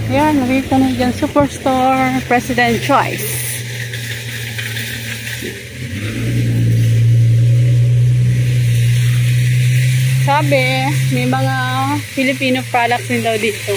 Ayan, nakita na dyan, Superstore, President Choice. Sabi, may mga Filipino products din daw dito.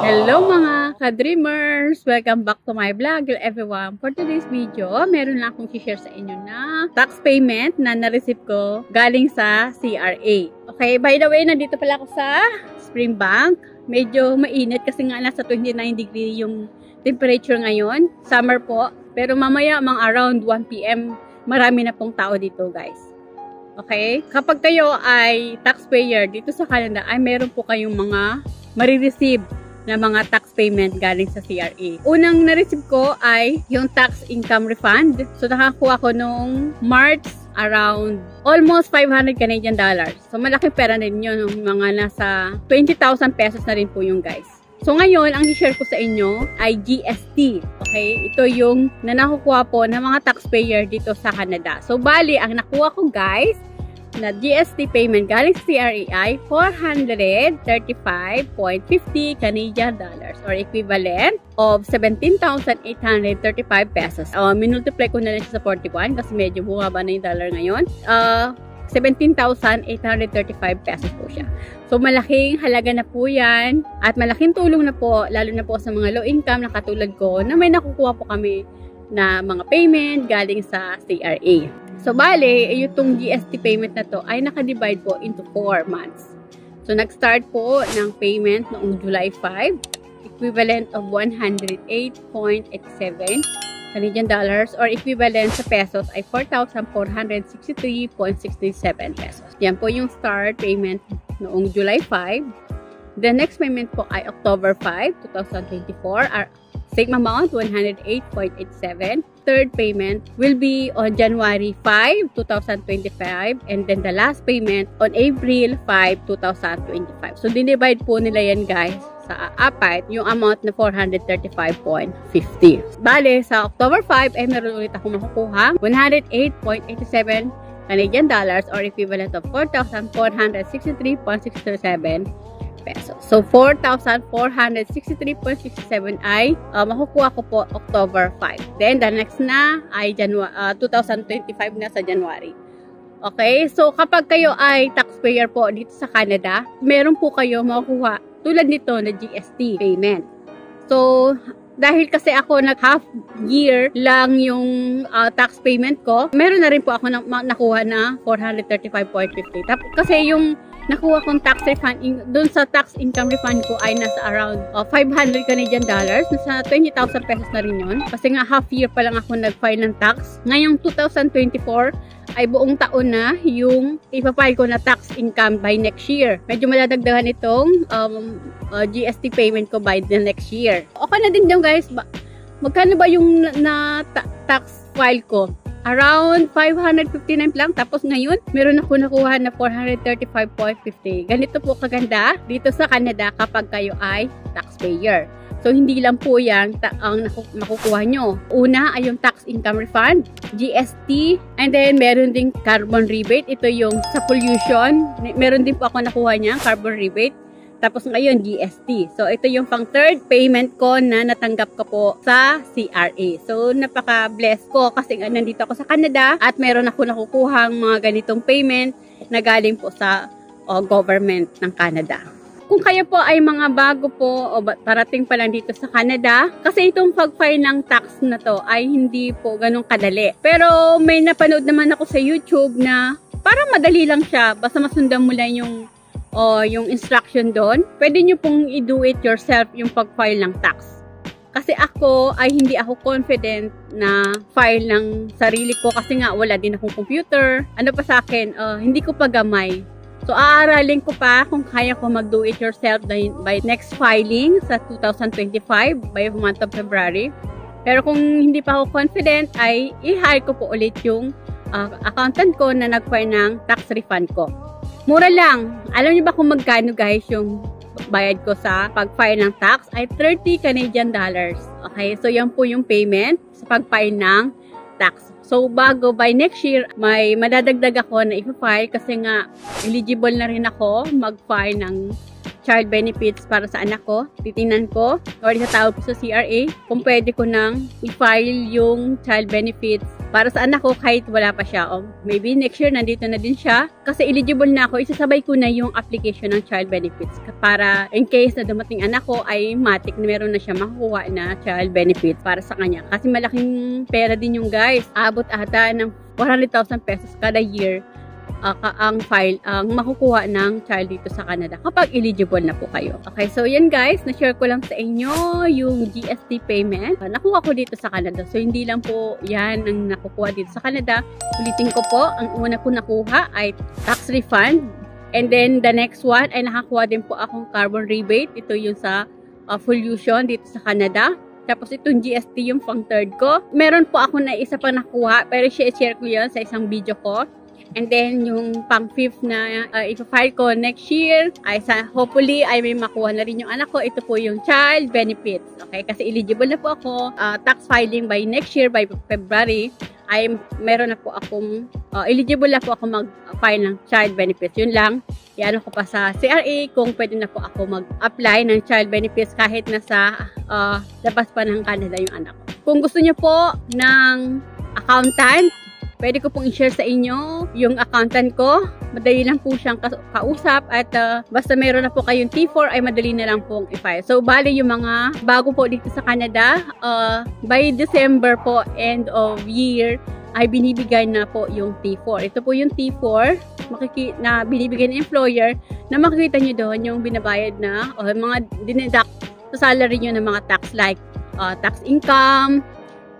Hello mga ka-dreamers! Welcome back to my vlog. Hello everyone! For today's video, meron lang akong share sa inyo na tax payment na na-receive ko galing sa CRA. Okay, by the way, nandito pala ako sa Springbank. Medyo mainit kasi nga nasa 29 degree yung temperature ngayon. Summer po. Pero mamaya mga around 1 PM, marami na pong tao dito guys. Okay? Kapag kayo ay taxpayer dito sa Canada, ay meron po kayong mga marireceive na mga tax payment galing sa CRA. Unang na-receive ko ay yung tax income refund. So nakakuha ko nung March around almost 500 Canadian dollars. So malaking pera din yun, mga nasa 20,000 pesos na rin po yung guys. So ngayon, ang i-share ko sa inyo ay GST. Okay? Ito yung nakukuha po ng mga taxpayer dito sa Canada. So bali, ang nakuha ko guys, na GST payment galing sa CRA ay 435.50 Canadian dollars or equivalent of 17,835 pesos. Minultiply ko na lang sa 41 kasi medyo bumaba na yung dollar ngayon. 17,835 pesos po siya. So malaking halaga na po yan at malaking tulong na po, lalo na po sa mga low income na katulad ko na may nakukuha po kami na mga payment galing sa CRA. So, bale, itong GST payment na to ay nakadivide po into 4 months. So, nag-start po ng payment noong July 5, equivalent of 108.87 Canadian dollars or equivalent sa pesos ay 4,463.67 pesos. Yan po yung start payment noong July 5. The next payment po ay October 5, 2024. Same amount, 108.87. Third payment will be on January 5, 2025. And then the last payment on April 5, 2025. So, dinivide po nila yan guys sa apat, yung amount na 435.50. Bale, sa October 5, ay meron ulit ako makukuha 108.87 Canadian dollars or equivalent of 4,463.67 pesos. So, 4,463.67 ay makukuha ko po October 5. Then, the next na ay 2025 na sa January. Okay? So, kapag kayo ay taxpayer po dito sa Canada, meron po kayo makukuha tulad nito na GST payment. So, dahil kasi ako nag-half year lang yung tax payment ko, meron na rin po ako nakuha na 435.50. Kasi yung nakuha kong tax refund, dun sa tax income refund ko ay nasa around 500 Canadian dollars. Nasa 20,000 pesos na rin yun. Kasi nga half year pa lang ako nag-file ng tax. Ngayong 2024 ay buong taon na yung ipapile ko na tax income by next year. Medyo madadagdagan itong GST payment ko by the next year. Okay na din dyan guys. Magkano ba yung tax file ko? Around 559 lang. Tapos ngayon, meron ako nakuha na 435.50. Ganito po kaganda dito sa Canada kapag kayo ay taxpayer. So, hindi lang po yan ang makukuha nyo. Una ay yung tax income refund, GST, and then meron ding carbon rebate. Ito yung sa pollution. Meron din po ako nakuha niya, carbon rebate. Tapos ngayon, GST. So, ito yung pang third payment ko na natanggap ko po sa CRA. So, napaka-bless ko kasi nandito ako sa Canada at meron ako nakukuhang mga ganitong payment na galing po sa government ng Canada. Kung kayo po ay mga bago po o parating pa lang dito sa Canada, kasi itong pag-file ng tax na to ay hindi po ganun kadali. Pero may napanood naman ako sa YouTube na parang madali lang siya. Basta masundan mo lang yung instruction doon, pwede nyo pong i-do it yourself yung pag-file ng tax. Kasi ako ay hindi ako confident na file ng sarili ko kasi nga wala din akong computer. Ano pa sa akin, hindi ko pa gamay. So, aaralin ko pa kung kaya ko mag-do it yourself by next filing sa 2025 by month of February. Pero kung hindi pa ako confident, ay i-hire ko po ulit yung accountant ko na nag-file ng tax refund ko. Mura lang. Alam niyo ba kung magkano guys yung bayad ko sa pag-file ng tax? Ay 30 Canadian dollars. Okay, so yan po yung payment sa pag-file ng tax. So, bago by next year, may madadagdag ako na i-file kasi nga eligible na rin ako mag-file ng child benefits para sa anak ko. Titingnan ko or itatawag ko sa CRA kung pwede ko nang i-file yung child benefits para sa anak ko kahit wala pa siya. O maybe next year nandito na din siya. Kasi eligible na ako, isasabay ko na yung application ng child benefits para in case na dumating anak ko ay matik na meron na siya makukuha na child benefits para sa kanya. Kasi malaking pera din yung guys. Abot ata ng 400,000 pesos kada year ang makukuha ng child dito sa Canada kapag eligible na po kayo. Okay, so yan guys, na-share ko lang sa inyo yung GST payment. Nakuha ko dito sa Canada. So hindi lang po yan ang nakukuha dito sa Canada. Ulitin ko po, ang una ko nakuha ay tax refund. And then the next one ay nakakuha din po akong carbon rebate. Ito yung sa pollution dito sa Canada. Tapos itong GST yung pang third ko. Meron po ako na isa pa nakuha pero share ko yun sa isang video ko. And then, yung pang-fifth na i-file ko next year, ay hopefully, ay may makuha na rin yung anak ko. Ito po yung child benefits. Okay? Kasi eligible na po ako. Tax filing by next year, by February, ay meron na po akong, eligible na po ako mag-file ng child benefits. Yun lang. Iano ko pa sa CRA kung pwede na po ako mag-apply ng child benefits kahit nasa labas pa ng Canada yung anak ko. Kung gusto niyo po ng accountant, pwede ko pong i-share sa inyo yung accountant ko. Madali lang po siyang kausap at basta meron na po kayong T4 ay madali na lang pong i-file. So, bali yung mga bago po dito sa Canada, by December po, end of year, ay binibigay na po yung T4. Ito po yung T4 na binibigay ng employer na makikita nyo doon yung binabayad na o mga dineduct sa salary nyo ng mga tax like tax income,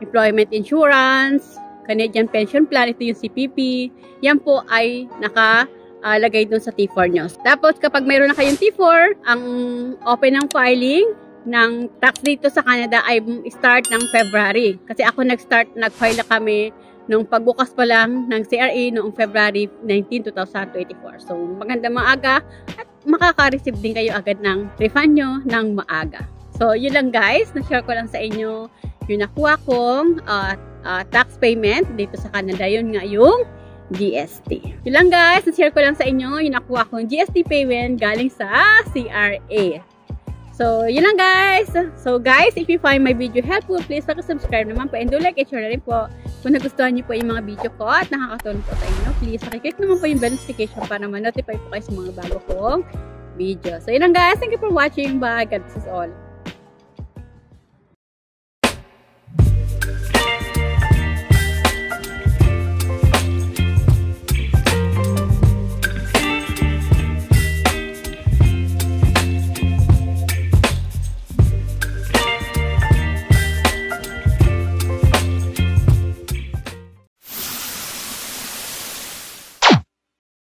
employment insurance, Canadian Pension Plan, ito yung CPP. Yan po ay nakalagay dun sa T4 nyo. Tapos kapag mayroon na kayong T4, ang open ng filing ng tax dito sa Canada ay start ng February. Kasi ako nag-file na kami nung pagbukas pa lang ng CRA noong February 19, 2024. So maganda maaga at makaka-receive din kayo agad ng refund nyo ng maaga. So yun lang guys, na-share ko lang sa inyo yung nakuha kong tax payment dito sa Canada. Yun nga yung GST. Yun lang guys, na-share ko lang sa inyo yung nakuha kong GST payment galing sa CRA. So, yun lang guys. So guys, if you find my video helpful, please subscribe naman po and do like and share na rin po kung nagustuhan niyo po yung mga video ko at nakakatulong po sa inyo. Please, pakiclick naman po yung bell notification para ma-notify po kayo sa mga bago kong video. So, yun lang guys. Thank you for watching. Bye. God bless us all.